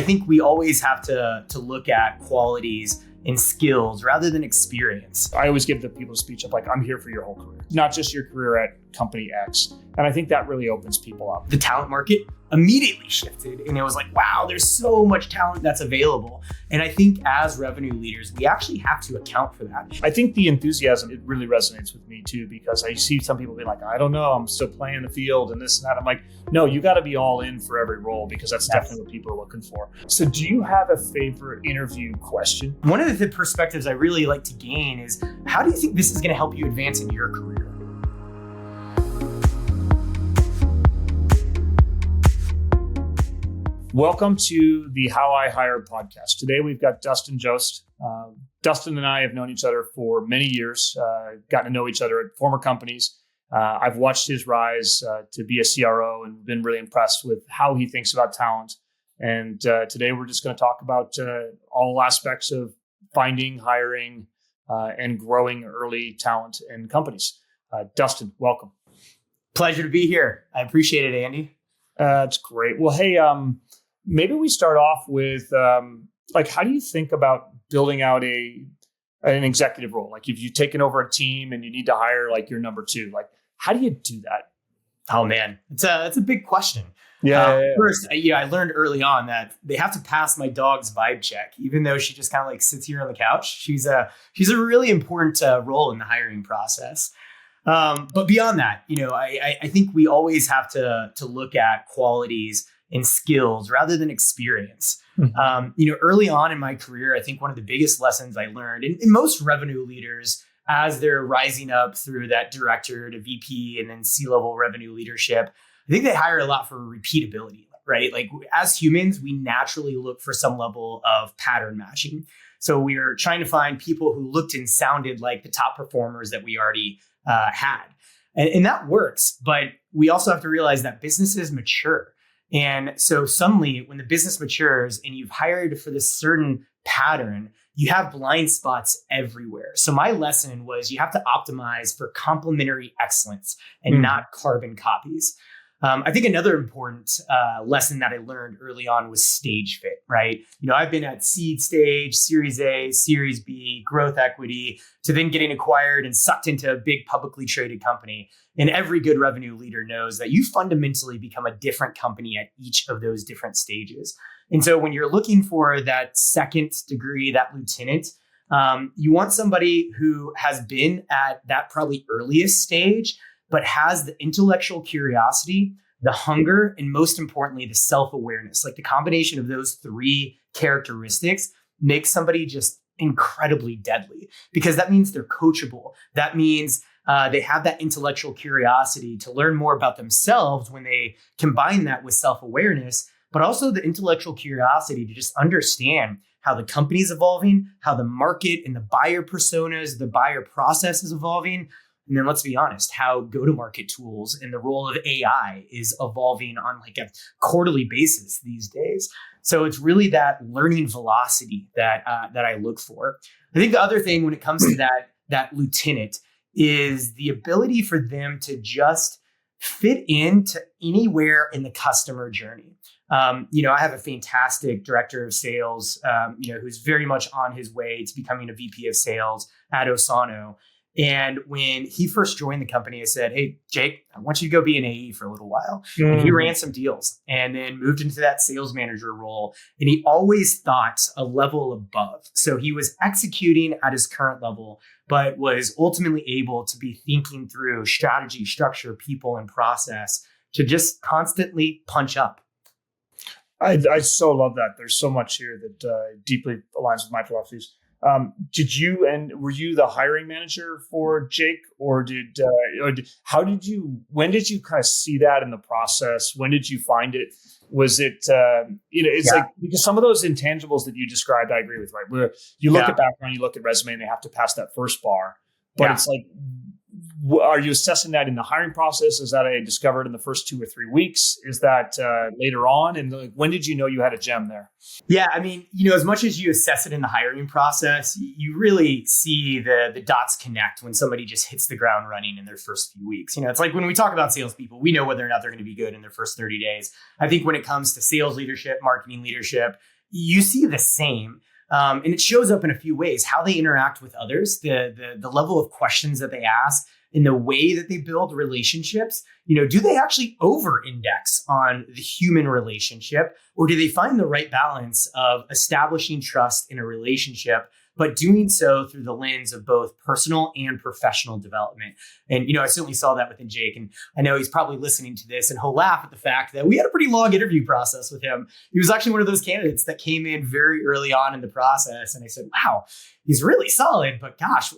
I think we always have to look at qualities and skills rather than experience. I always give the people a speech of like, I'm here for your whole career, not just your career at company X. And I think that really opens people up. The talent market immediately shifted and it was like, wow, there's so much talent that's available. And I think as revenue leaders, we actually have to account for that. I think the enthusiasm, it really resonates with me too, because I see some people being like, I don't know, I'm still playing the field and this and that. I'm like, no, you got to be all in for every role because that's definitely what people are looking for. So do you have a favorite interview question? One of the perspectives I really like to gain is, how do you think this is going to help you advance in your career? Welcome to the How I Hired podcast. Today we've got Dustin Joost. Dustin and I have known each other for many years, gotten to know each other at former companies. I've watched his rise to be a CRO and been really impressed with how he thinks about talent. And today we're just going to talk about all aspects of finding, hiring, and growing early talent in companies. Dustin, welcome. Pleasure to be here. I appreciate it, Andy. That's great. Well, hey, maybe we start off with how do you think about building out an executive role? Like if you've taken over a team and you need to hire like your number two, like how do you do that? Oh man, it's a big question. Yeah. First, I learned early on that they have to pass my dog's vibe check, even though she just kind of like sits here on the couch. She's a really important role in the hiring process. But beyond that, I think we always have to look at qualities and skills rather than experience. Mm-hmm. Early on in my career, I think one of the biggest lessons I learned, and most revenue leaders, as they're rising up through that director to VP and then C-level revenue leadership, I think they hire a lot for repeatability, right? Like as humans, we naturally look for some level of pattern matching. So we are trying to find people who looked and sounded like the top performers that we already had. And that works, but we also have to realize that businesses mature. And so suddenly when the business matures and you've hired for this certain pattern, you have blind spots everywhere. So my lesson was you have to optimize for complementary excellence and not carbon copies. I think another important lesson that I learned early on was stage fit, right? I've been at seed stage, Series A, Series B, growth equity, to then getting acquired and sucked into a big publicly traded company. And every good revenue leader knows that you fundamentally become a different company at each of those different stages. And so when you're looking for that second degree, that lieutenant, you want somebody who has been at that probably earliest stage, but has the intellectual curiosity, the hunger, and most importantly, the self-awareness. Like the combination of those three characteristics makes somebody just incredibly deadly, because that means they're coachable. That means they have that intellectual curiosity to learn more about themselves when they combine that with self-awareness, but also the intellectual curiosity to just understand how the company's evolving, how the market and the buyer personas, the buyer process is evolving. And then let's be honest, how go-to-market tools and the role of AI is evolving on like a quarterly basis these days. So it's really that learning velocity that I look for. I think the other thing when it comes to that lieutenant is the ability for them to just fit into anywhere in the customer journey. I have a fantastic director of sales, who's very much on his way to becoming a VP of sales at Osano. And when he first joined the company, I said, hey, Jake, I want you to go be an AE for a little while. Mm. And he ran some deals and then moved into that sales manager role. And he always thought a level above. So he was executing at his current level, but was ultimately able to be thinking through strategy, structure, people, and process to just constantly punch up. I so love that. There's so much here that deeply aligns with my philosophies. Were you the hiring manager for Jake, when did you kind of see that in the process? When did you find it? Was it, like, because some of those intangibles that you described, I agree with, right? Where you look at background, you look at resume, and they have to pass that first bar, but it's like, Are you assessing that in the hiring process? Is that discovered in the first 2 or 3 weeks? Is that later on? And when did you know you had a gem there? Yeah, I mean, as much as you assess it in the hiring process, you really see the dots connect when somebody just hits the ground running in their first few weeks. It's like when we talk about salespeople, we know whether or not they're going to be good in their first 30 days. I think when it comes to sales leadership, marketing leadership, you see the same. And it shows up in a few ways: how they interact with others, the level of questions that they ask, and the way that they build relationships. Do they actually over-index on the human relationship, or do they find the right balance of establishing trust in a relationship, but doing so through the lens of both personal and professional development? And, I certainly saw that within Jake. And I know he's probably listening to this and he'll laugh at the fact that we had a pretty long interview process with him. He was actually one of those candidates that came in very early on in the process. And I said, wow, he's really solid, but gosh,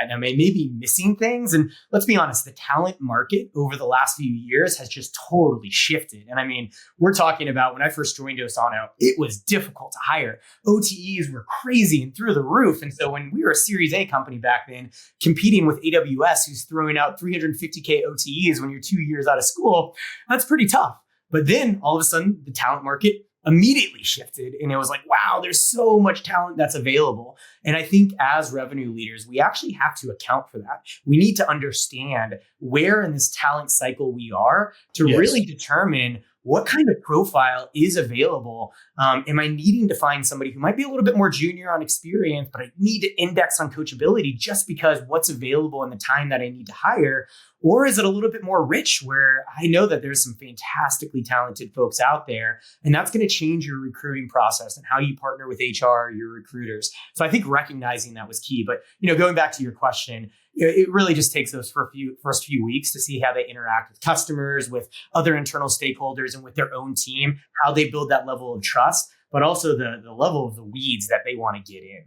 I may be missing things. And let's be honest, the talent market over the last few years has just totally shifted. And I mean, we're talking about when I first joined Osano, it was difficult to hire. OTEs were crazy and through the roof. And so when we were a Series A company back then, competing with AWS, who's throwing out 350K OTEs when you're 2 years out of school, that's pretty tough. But then all of a sudden, the talent market immediately shifted. And it was like, wow, there's so much talent that's available. And I think as revenue leaders, we actually have to account for that. We need to understand where in this talent cycle we are to really determine what kind of profile is available. Am I needing to find somebody who might be a little bit more junior on experience, but I need to index on coachability just because what's available in the time that I need to hire? Or is it a little bit more rich where I know that there's some fantastically talented folks out there, and that's going to change your recruiting process and how you partner with HR, your recruiters. So I think recognizing that was key. But, going back to your question, it really just takes those first few weeks to see how they interact with customers, with other internal stakeholders, and with their own team, how they build that level of trust, but also the level of the weeds that they want to get in.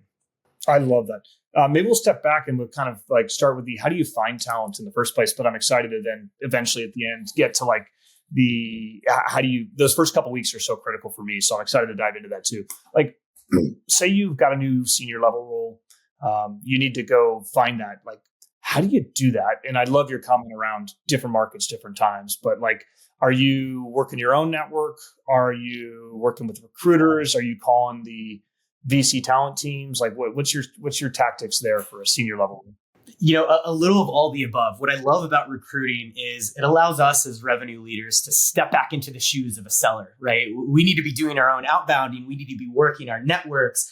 I love that. Maybe we'll step back and we'll kind of start with how do you find talent in the first place? But I'm excited to then eventually at the end get to those first couple of weeks are so critical for me. So I'm excited to dive into that too. Say you've got a new senior level role. You need to go find that. How do you do that? And I love your comment around different markets, different times, but are you working your own network? Are you working with recruiters? Are you calling the VC talent teams? What's your tactics there for a senior level? A little of all the above. What I love about recruiting is it allows us as revenue leaders to step back into the shoes of a seller, right? We need to be doing our own outbounding. We need to be working our networks.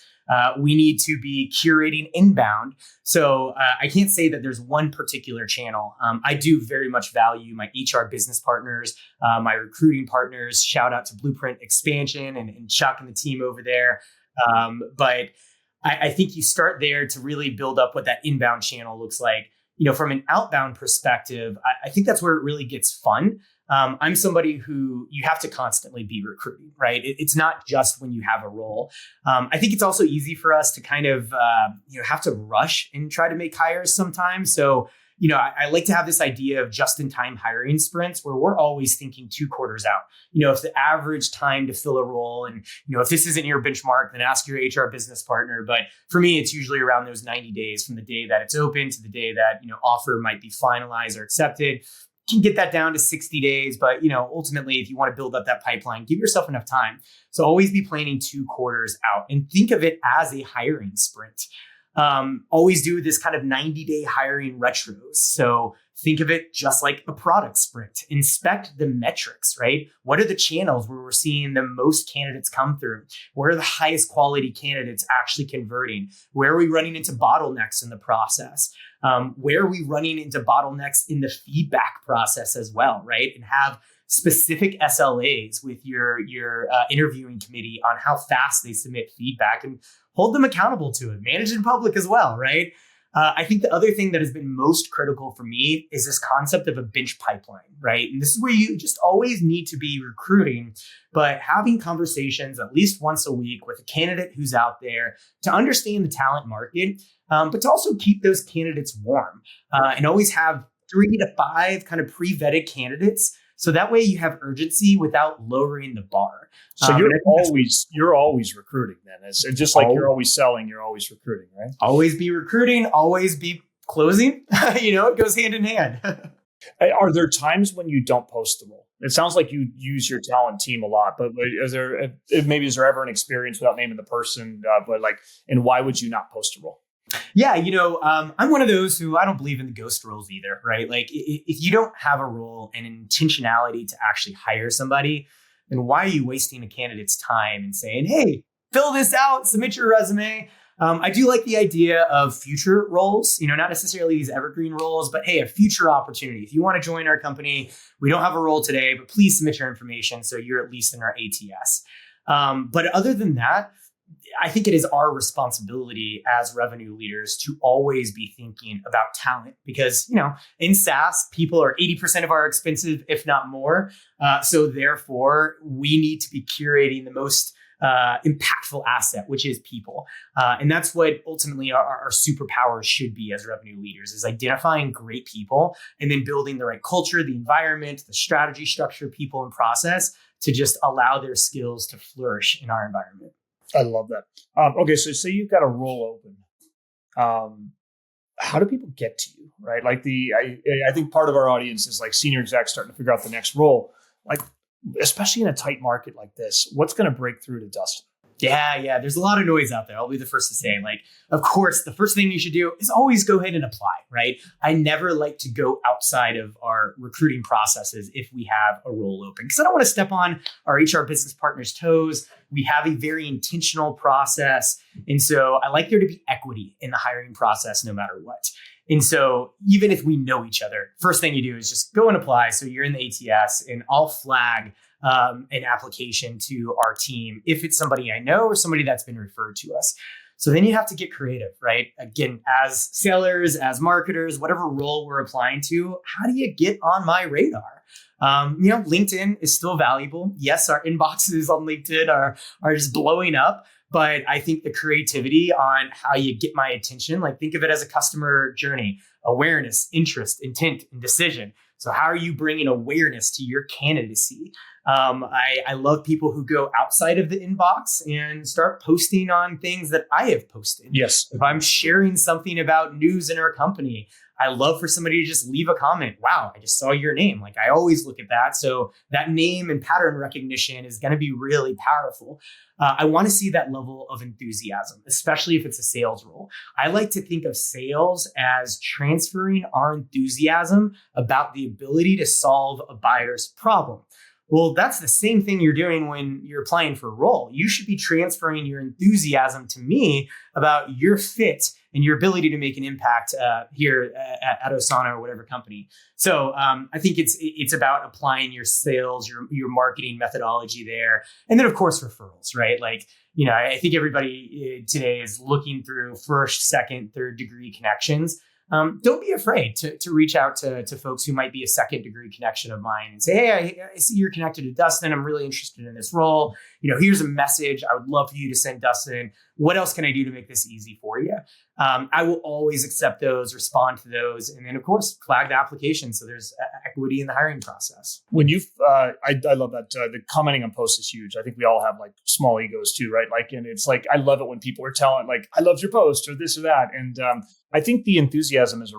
We need to be curating inbound. So I can't say that there's one particular channel. I do very much value my HR business partners, my recruiting partners. Shout out to Blueprint Expansion and Chuck and the team over there. But I think you start there to really build up what that inbound channel looks like. From an outbound perspective, I think that's where it really gets fun. I'm somebody who you have to constantly be recruiting, right? It's not just when you have a role. I think it's also easy for us to kind of, have to rush and try to make hires sometimes. So, I like to have this idea of just-in-time hiring sprints where we're always thinking 2 quarters out. If the average time to fill a role, and, if this isn't your benchmark, then ask your HR business partner. But for me, it's usually around those 90 days from the day that it's open to the day that, offer might be finalized or accepted. You can get that down to 60 days. But, ultimately, if you want to build up that pipeline, give yourself enough time. So always be planning 2 quarters out and think of it as a hiring sprint. Always do this kind of 90-day hiring retros. So think of it just like a product sprint. Inspect the metrics, right? What are the channels where we're seeing the most candidates come through? Where are the highest quality candidates actually converting? Where are we running into bottlenecks in the process? Where are we running into bottlenecks in the feedback process as well, right? And have specific SLAs with your interviewing committee on how fast they submit feedback and hold them accountable to it. Manage in public as well, right? I think the other thing that has been most critical for me is this concept of a bench pipeline, right? And this is where you just always need to be recruiting, but having conversations at least once a week with a candidate who's out there to understand the talent market, but to also keep those candidates warm and always have 3 to 5 kind of pre-vetted candidates. So that way you have urgency without lowering the bar. So you're always recruiting then. It's just like you're always selling, you're always recruiting, right? Always be recruiting, always be closing, it goes hand in hand. Are there times when you don't post the role? It sounds like you use your talent team a lot, but is there ever an experience without naming the person, and why would you not post a role? Yeah, I'm one of those who I don't believe in the ghost roles either, right? Like if you don't have a role and an intentionality to actually hire somebody, then why are you wasting a candidate's time and saying, hey, fill this out, submit your resume? I do like the idea of future roles, not necessarily these evergreen roles, but hey, a future opportunity. If you want to join our company, we don't have a role today, but please submit your information so you're at least in our ATS. But other than that, I think it is our responsibility as revenue leaders to always be thinking about talent because, in SaaS, people are 80% of our expenses, if not more. So therefore, we need to be curating the most impactful asset, which is people. And that's what ultimately our superpowers should be as revenue leaders is identifying great people and then building the right culture, the environment, the strategy, structure, people, and process to just allow their skills to flourish in our environment. I love that. Okay. So say you've got a role open. How do people get to you? Right. Like I think part of our audience is like senior execs starting to figure out the next role. Like, especially in a tight market like this, what's going to break through to Dustin? Yeah. There's a lot of noise out there. I'll be the first to say, of course, the first thing you should do is always go ahead and apply, right? I never like to go outside of our recruiting processes if we have a role open, because I don't want to step on our HR business partners' toes. We have a very intentional process. And so I like there to be equity in the hiring process no matter what. And so even if we know each other, first thing you do is just go and apply. So you're in the ATS and I'll flag an application to our team if it's somebody I know or somebody that's been referred to us. So then you have to get creative, right? Again, as sellers, as marketers, whatever role we're applying to, how do you get on my radar? LinkedIn is still valuable. Yes, our inboxes on LinkedIn are just blowing up. But I think the creativity on how you get my attention, think of it as a customer journey, awareness, interest, intent, and decision. So how are you bringing awareness to your candidacy? I love people who go outside of the inbox and start posting on things that I have posted. Yes. If I'm sharing something about news in our company, I love for somebody to just leave a comment. Wow, I just saw your name. I always look at that. So that name and pattern recognition is going to be really powerful. I want to see that level of enthusiasm, especially if it's a sales role. I like to think of sales as transferring our enthusiasm about the ability to solve a buyer's problem. Well, that's the same thing you're doing when you're applying for a role. You should be transferring your enthusiasm to me about your fit and your ability to make an impact here at Osana or whatever company. So I think it's about applying your sales, your marketing methodology there. And then, of course, referrals, right? I think everybody today is looking through first, second, third degree connections. Don't be afraid to reach out to folks who might be a second degree connection of mine and say, hey, I see you're connected to Dustin. I'm really interested in this role. Here's a message. I would love for you to send Dustin. What else can I do to make this easy for you? I will always accept those, respond to those, and then, of course, flag the application. So there's equity in the hiring process. When you, I love that. The commenting on posts is huge. I think we all have small egos too, right? And it's I love it when people are telling I loved your post or this or that. And I think the enthusiasm it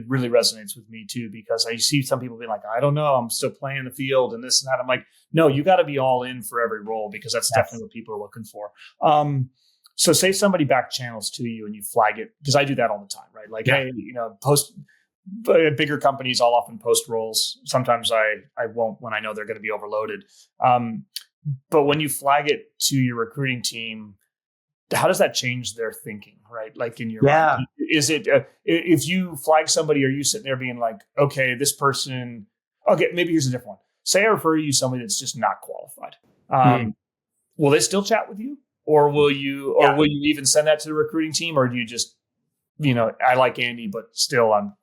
really resonates with me too, because I see some people being I don't know, I'm still playing the field and this and that. I'm no, you got to be all in for every role because that's definitely what people are looking for. So say somebody back channels to you and you flag it, because I do that all the time, right? Hey, post bigger companies, I'll often post roles. Sometimes I won't when I know they're going to be overloaded. But when you flag it to your recruiting team, how does that change their thinking, right? In your mind, is it if you flag somebody, are you sitting there being okay, this person? Okay, maybe here's a different one. Say I refer you somebody that's just not qualified. Will they still chat with you, or will you even send that to the recruiting team, or do you just, I like Andy, but still I'm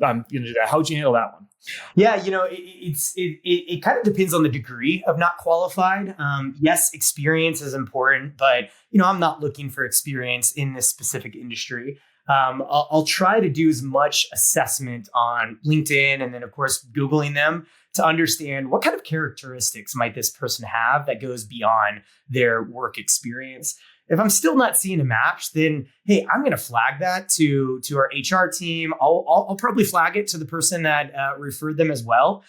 going to do that. How'd you handle that one? Yeah, it kind of depends on the degree of not qualified. Yes, experience is important, but I'm not looking for experience in this specific industry. I'll try to do as much assessment on LinkedIn and then, of course, Googling them to understand what kind of characteristics might this person have that goes beyond their work experience. If I'm still not seeing a match, then hey, I'm going to flag that to our HR team. I'll probably flag it to the person that referred them as well.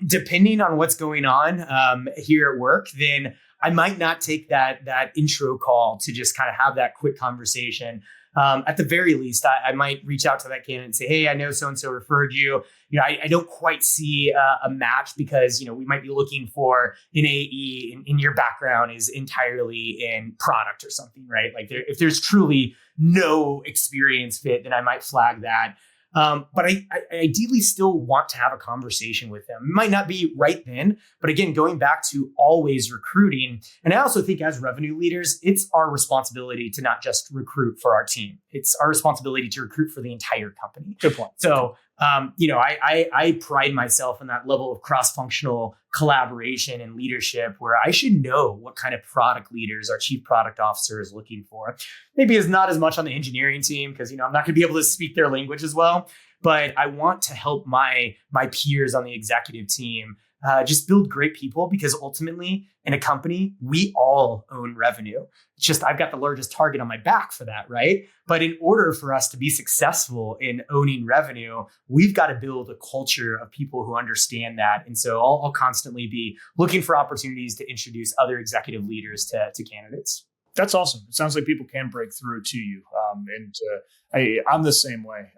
Depending on what's going on here at work, then I might not take that intro call to just kind of have that quick conversation. At the very least, I might reach out to that candidate and say, hey, I know so-and-so referred you. I don't quite see a match because, we might be looking for an AE in your background is entirely in product or something, right? Like if there's truly no experience fit, then I might flag that. But I ideally still want to have a conversation with them. It might not be right then, but again, going back to always recruiting. And I also think as revenue leaders, it's our responsibility to not just recruit for our team. It's our responsibility to recruit for the entire company. Good point. So, I pride myself in that level of cross-functional collaboration and leadership where I should know what kind of product leaders our chief product officer is looking for. Maybe it's not as much on the engineering team because, I'm not going to be able to speak their language as well, but I want to help my peers on the executive team just build great people because ultimately in a company, we all own revenue. It's just I've got the largest target on my back for that, right? But in order for us to be successful in owning revenue, we've got to build a culture of people who understand that. And so I'll constantly be looking for opportunities to introduce other executive leaders to candidates. That's awesome. It sounds like people can break through to you. I'm the same way.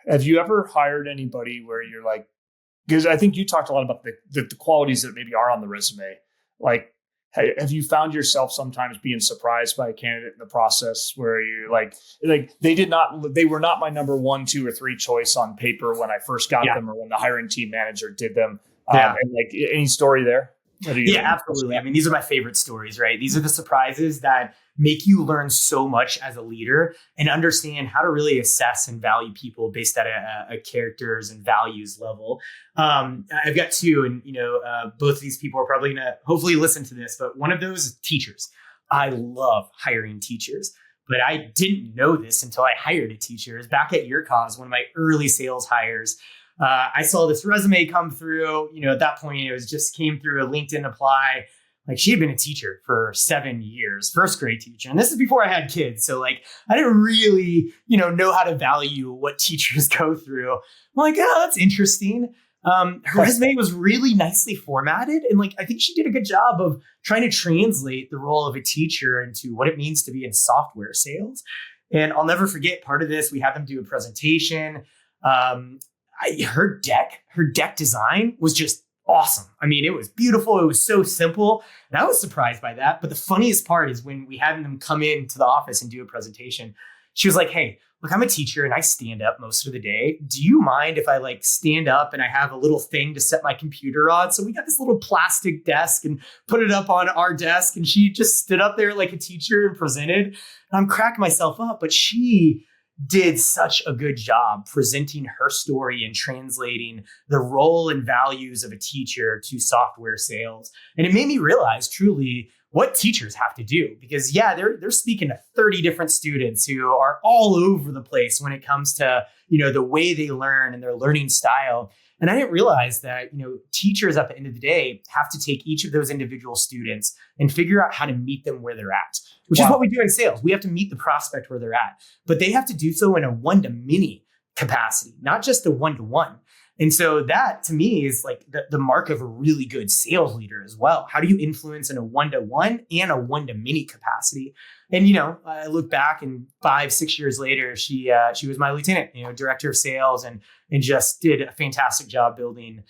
Have you ever hired anybody where you're like, because I think you talked a lot about the qualities that maybe are on the resume. Like, have you found yourself sometimes being surprised by a candidate in the process where you're like they were not my number 1, 2, or 3 choice on paper when I first got them or when the hiring team manager did them? And like any story there? Yeah, absolutely. I mean, these are my favorite stories, right? These are the surprises that make you learn so much as a leader and understand how to really assess and value people based at a characters and values level. I've got 2, and both of these people are probably going to hopefully listen to this, but one of those is teachers. I love hiring teachers, but I didn't know this until I hired a teacher. It was back at Your Cause, one of my early sales hires. I saw this resume come through, at that point, it was just came through a LinkedIn apply. Like she had been a teacher for 7 years, first grade teacher. And this is before I had kids. So like, I didn't really, know how to value what teachers go through. I'm like, oh, that's interesting. Her resume was really nicely formatted. And like, I think she did a good job of trying to translate the role of a teacher into what it means to be in software sales. And I'll never forget part of this. We had them do a presentation. Her deck design was just awesome. I mean, it was beautiful. It was so simple. And I was surprised by that. But the funniest part is when we had them come into the office and do a presentation, she was like, hey, look, I'm a teacher and I stand up most of the day. Do you mind if I like stand up and I have a little thing to set my computer on? So we got this little plastic desk and put it up on our desk. And she just stood up there like a teacher and presented. And I'm cracking myself up, but she did such a good job presenting her story and translating the role and values of a teacher to software sales. And it made me realize truly what teachers have to do because they're speaking to 30 different students who are all over the place when it comes to, the way they learn and their learning style. And I didn't realize that, teachers at the end of the day have to take each of those individual students and figure out how to meet them where they're at, which is what we do in sales. We have to meet the prospect where they're at, but they have to do so in a one-to-many capacity, not just a one-to-one. And so that to me is like the mark of a really good sales leader as well. How do you influence in a one-to-one and a one-to-many capacity? And, I look back and 5-6 years later, she was my lieutenant, director of sales and just did a fantastic job building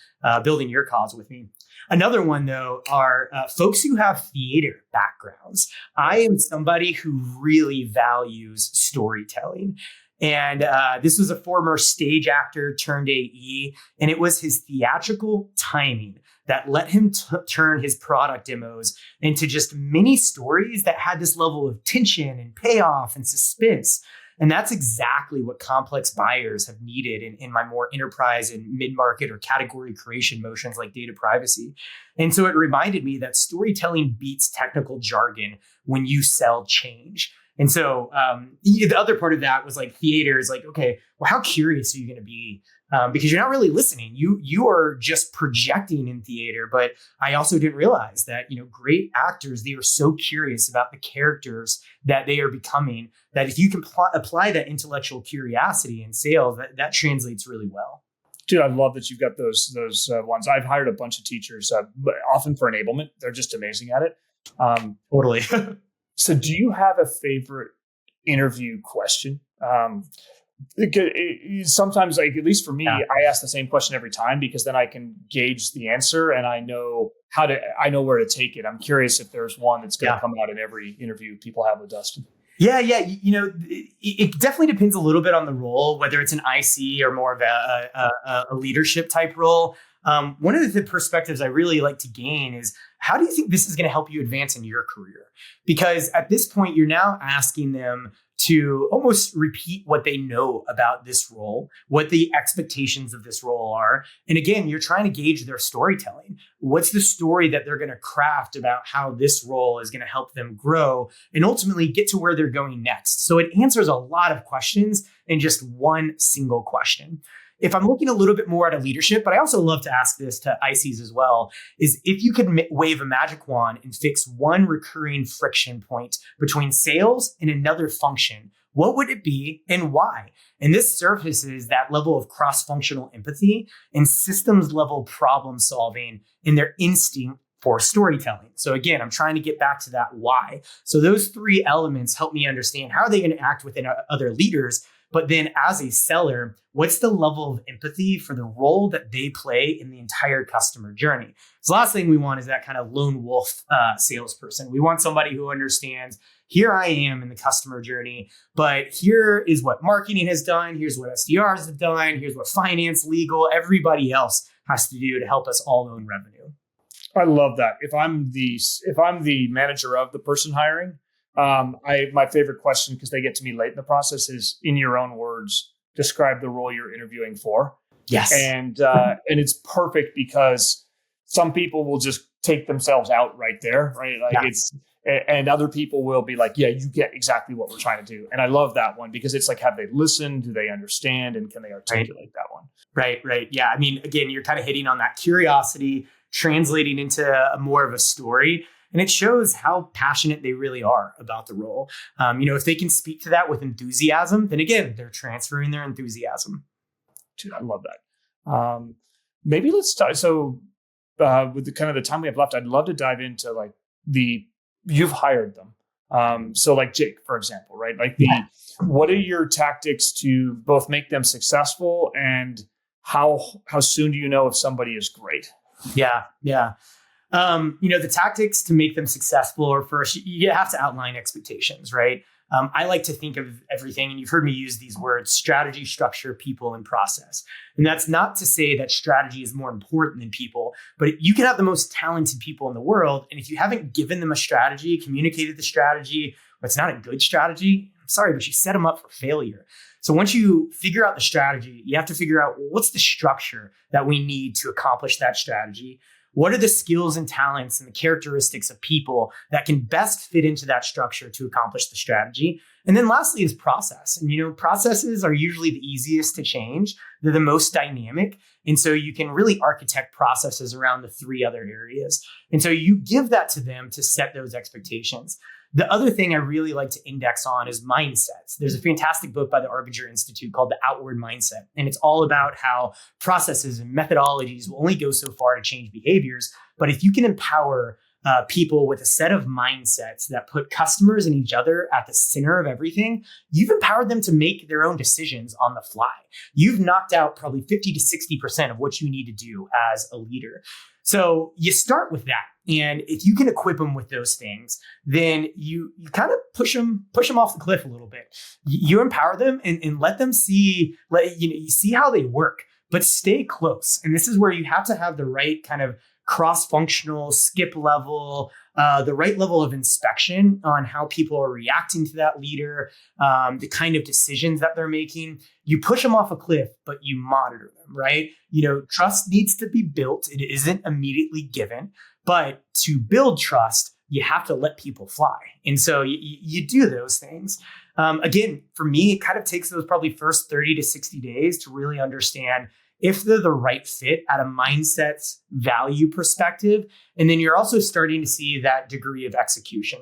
Your Cause with me. Another one, though, are folks who have theater backgrounds. I am somebody who really values storytelling. And this was a former stage actor turned AE, and it was his theatrical timing that let him turn his product demos into just mini stories that had this level of tension and payoff and suspense. And that's exactly what complex buyers have needed in my more enterprise and mid-market or category creation motions like data privacy. And so it reminded me that storytelling beats technical jargon when you sell change. And so the other part of that was like theater is like, okay, well, how curious are you going to be because you're not really listening. You are just projecting in theater. But I also didn't realize that, great actors, they are so curious about the characters that they are becoming, that if you can apply that intellectual curiosity in sales, that translates really well. Dude, I love that you've got those ones. I've hired a bunch of teachers, but often for enablement. They're just amazing at it. Totally. So do you have a favorite interview question? Sometimes, like, at least for me, I ask the same question every time because then I can gauge the answer and I know where to take it. I'm curious if there's one that's going to come out in every interview people have with Dustin. Yeah. It definitely depends a little bit on the role, whether it's an IC or more of a leadership type role. One of the perspectives I really like to gain is, how do you think this is going to help you advance in your career? Because at this point, you're now asking them to almost repeat what they know about this role, what the expectations of this role are. And again, you're trying to gauge their storytelling. What's the story that they're going to craft about how this role is going to help them grow and ultimately get to where they're going next? So it answers a lot of questions in just one single question. If I'm looking a little bit more at a leadership, but I also love to ask this to ICs as well, is if you could wave a magic wand and fix one recurring friction point between sales and another function, what would it be and why? And this surfaces that level of cross-functional empathy and systems level problem solving in their instinct for storytelling. So again, I'm trying to get back to that why. So those three elements help me understand how are they going to act within other leaders. But then as a seller, what's the level of empathy for the role that they play in the entire customer journey? So the last thing we want is that kind of lone wolf salesperson. We want somebody who understands, here I am in the customer journey, but here is what marketing has done. Here's what SDRs have done. Here's what finance, legal, everybody else has to do to help us all own revenue. I love that. If I'm the manager of the person hiring, my favorite question, because they get to me late in the process, is, in your own words, describe the role you're interviewing for. Yes. And it's perfect because some people will just take themselves out right there, right? And other people will be like, yeah, you get exactly what we're trying to do. And I love that one because it's like, have they listened? Do they understand? And can they articulate that one? Right. Yeah. I mean, again, you're kind of hitting on that curiosity, translating into more of a story. And it shows how passionate they really are about the role. If they can speak to that with enthusiasm, then again, they're transferring their enthusiasm. Dude, I love that. Maybe let's start. So with the kind of the time we have left, I'd love to dive into like you've hired them. So like Jake, for example, right? Like what are your tactics to both make them successful, and how soon do you know if somebody is great? Yeah. The tactics to make them successful are, first, you have to outline expectations, right? I like to think of everything, and you've heard me use these words: strategy, structure, people, and process. And that's not to say that strategy is more important than people, but you can have the most talented people in the world, and if you haven't given them a strategy, communicated the strategy, or it's not a good strategy, I'm sorry, but you set them up for failure. So once you figure out the strategy, you have to figure out, what's the structure that we need to accomplish that strategy? What are the skills and talents and the characteristics of people that can best fit into that structure to accomplish the strategy? And then lastly is process. And, processes are usually the easiest to change. They're the most dynamic. And so you can really architect processes around the three other areas. And so you give that to them to set those expectations. The other thing I really like to index on is mindsets. There's a fantastic book by the Arbinger Institute called The Outward Mindset. And it's all about how processes and methodologies will only go so far to change behaviors. But if you can empower people with a set of mindsets that put customers and each other at the center of everything, you've empowered them to make their own decisions on the fly. You've knocked out probably 50 to 60% of what you need to do as a leader. So you start with that. And if you can equip them with those things, then you kind of push them off the cliff a little bit. You empower them and let them see, you see how they work, but stay close. And this is where you have to have the right kind of cross-functional skip level, the right level of inspection on how people are reacting to that leader, the kind of decisions that they're making. You push them off a cliff, but you monitor them, right? Trust needs to be built. It isn't immediately given, but to build trust, you have to let people fly. And so you do those things. Again, for me, it kind of takes those probably first 30 to 60 days to really understand, if they're the right fit at a mindset value perspective. And then you're also starting to see that degree of execution.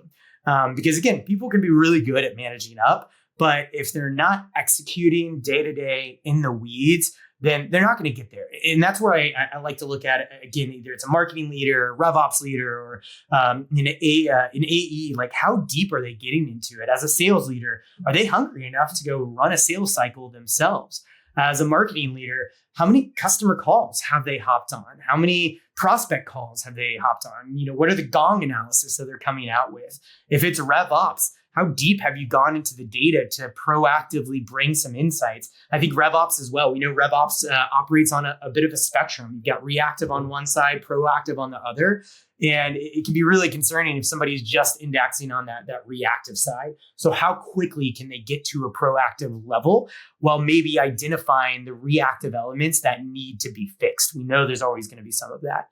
Because again, people can be really good at managing up, but if they're not executing day to day in the weeds, then they're not going to get there. And that's where I like to look at it. Again, either it's a marketing leader, RevOps leader, or an AE, like how deep are they getting into it? As a sales leader, are they hungry enough to go run a sales cycle themselves? As a marketing leader, how many customer calls have they hopped on? How many prospect calls have they hopped on? What are the gong analysis that they're coming out with? If it's RevOps, how deep have you gone into the data to proactively bring some insights? I think RevOps as well. We know RevOps operates on a bit of a spectrum. You've got reactive on one side, proactive on the other. And it can be really concerning if somebody's just indexing on that reactive side. So how quickly can they get to a proactive level while maybe identifying the reactive elements that need to be fixed? We know there's always going to be some of that.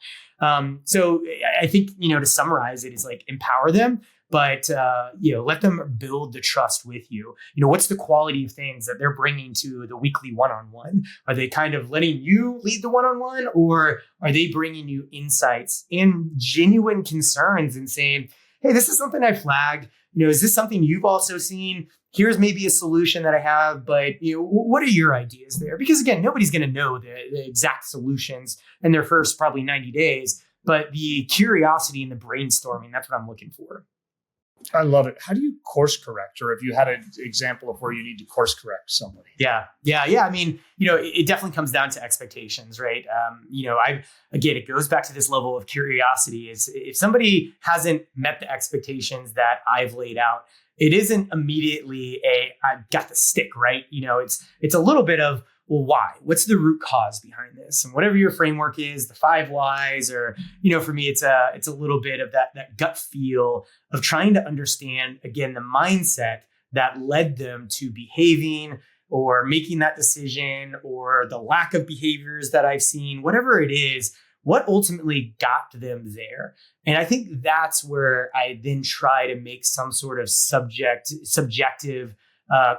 So I think, to summarize it is like empower them, but let them build the trust with you. What's the quality of things that they're bringing to the weekly one-on-one? Are they kind of letting you lead the one-on-one, or are they bringing you insights and genuine concerns and saying, hey, this is something I flagged. Is this something you've also seen? Here's maybe a solution that I have, but what are your ideas there? Because again, nobody's going to know the exact solutions in their first probably 90 days, but the curiosity and the brainstorming, that's what I'm looking for. I love it. How do you course correct? Or if you had an example of where you need to course correct somebody? Yeah. I mean, it definitely comes down to expectations, right? Again, it goes back to this level of curiosity. Is if somebody hasn't met the expectations that I've laid out, it isn't immediately I've got the stick, right? It's a little bit of, well, why? What's the root cause behind this? And whatever your framework is, the 5 whys, or, for me, it's a little bit of that gut feel of trying to understand, again, the mindset that led them to behaving or making that decision, or the lack of behaviors that I've seen, whatever it is, what ultimately got them there. And I think that's where I then try to make some sort of subjective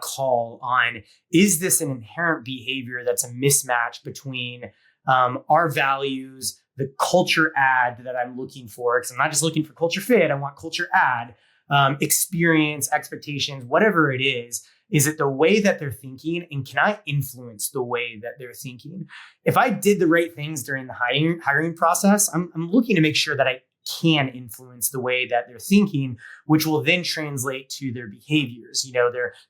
call on, is this an inherent behavior that's a mismatch between our values, the culture add that I'm looking for, because I'm not just looking for culture fit, I want culture add, experience, expectations, whatever it is it the way that they're thinking, and can I influence the way that they're thinking? If I did the right things during the hiring process, I'm looking to make sure that I can influence the way that they're thinking, which will then translate to their behaviors,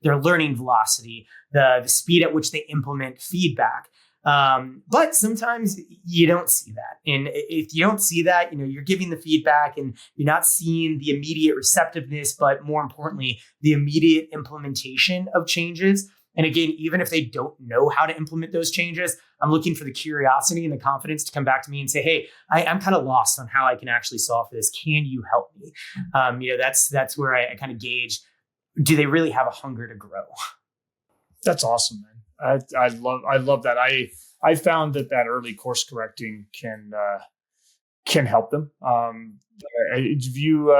their learning velocity, the speed at which they implement feedback. But sometimes you don't see that. And if you don't see that, you're giving the feedback and you're not seeing the immediate receptiveness, but more importantly, the immediate implementation of changes. And again, even if they don't know how to implement those changes, I'm looking for the curiosity and the confidence to come back to me and say, hey, I'm kind of lost on how I can actually solve for this. Can you help me? That's where I kind of gauge, do they really have a hunger to grow? That's awesome, man. I love that. I found that early course correcting can help them. Have you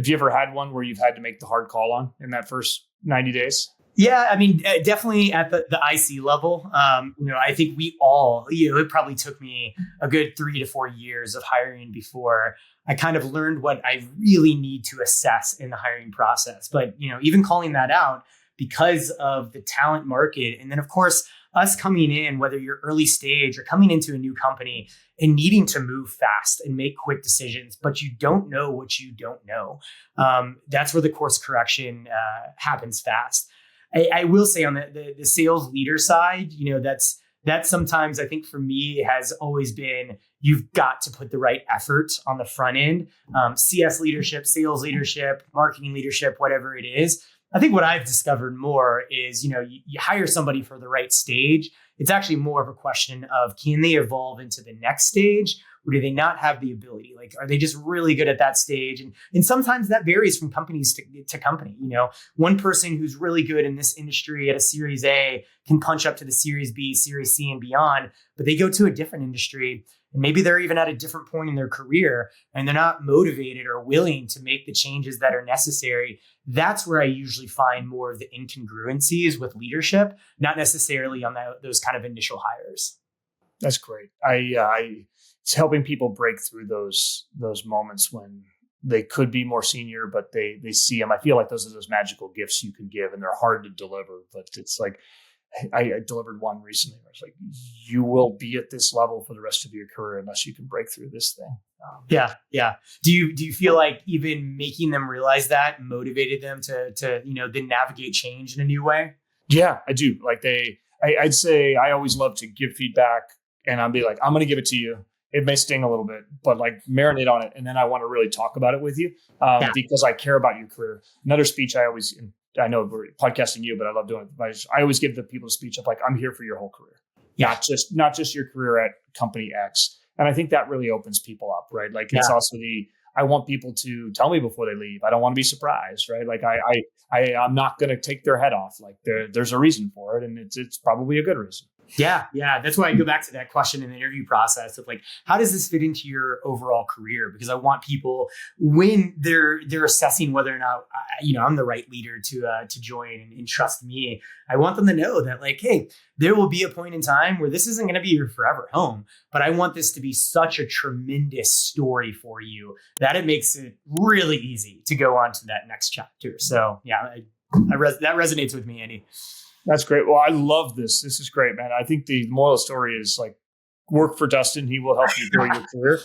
ever had one where you've had to make the hard call on in that first 90 days? Yeah, I mean, definitely at the IC level. I think we all, it probably took me a good 3 to 4 years of hiring before I kind of learned what I really need to assess in the hiring process. But, even calling that out because of the talent market. And then, of course, us coming in, whether you're early stage or coming into a new company and needing to move fast and make quick decisions, but you don't know what you don't know. That's where the course correction happens fast. I will say on the sales leader side, that's sometimes, I think for me, has always been, you've got to put the right effort on the front end. CS leadership, sales leadership, marketing leadership, whatever it is. I think what I've discovered more is, you hire somebody for the right stage. It's actually more of a question of, can they evolve into the next stage, or do they not have the ability? Like, are they just really good at that stage? And sometimes that varies from companies to company. One person who's really good in this industry at a Series A can punch up to the Series B, Series C, and beyond, but they go to a different industry. And maybe they're even at a different point in their career and they're not motivated or willing to make the changes that are necessary. That's where I usually find more of the incongruencies with leadership, not necessarily on those kind of initial hires. That's great. It's helping people break through those moments when they could be more senior, but they see them. I feel like those are those magical gifts you can give, and they're hard to deliver. But it's like I delivered one recently. Where it's like, you will be at this level for the rest of your career unless you can break through this thing. Yeah. Do you feel like even making them realize that motivated them to then navigate change in a new way? Yeah, I do. Like I'd say I always love to give feedback, and I'll be like, I'm going to give it to you. It may sting a little bit, but like marinate on it. And then I want to really talk about it with you because I care about your career. Another speech I know we're podcasting you, but I love doing it. I always give the people a speech of like, I'm here for your whole career, not just your career at company X. And I think that really opens people up, right? Like it's also I want people to tell me before they leave. I don't want to be surprised, right? Like I'm not going to take their head off. Like there's a reason for it, and it's probably a good reason. Yeah. That's why I go back to that question in the interview process of like, how does this fit into your overall career? Because I want people, when they're assessing whether or not I'm the right leader to join and trust me, I want them to know that like, hey, there will be a point in time where this isn't going to be your forever home, but I want this to be such a tremendous story for you that it makes it really easy to go on to that next chapter. So yeah, that resonates with me, Andy. That's great. Well, I love this. This is great, man. I think the moral of the story is like, work for Dustin. He will help you grow your career.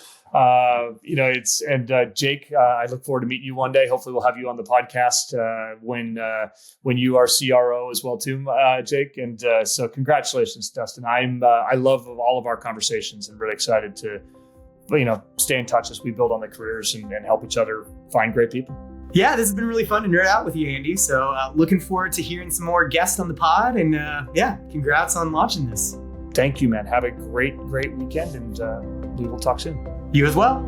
Jake, I look forward to meeting you one day. Hopefully we'll have you on the podcast when you are CRO as well too, Jake. And so congratulations, Dustin. I love all of our conversations and really excited to, stay in touch as we build on the careers and help each other find great people. Yeah, this has been really fun to nerd out with you, Andy. So looking forward to hearing some more guests on the pod. And congrats on launching this. Thank you, man. Have a great weekend, and we will talk soon. You as well.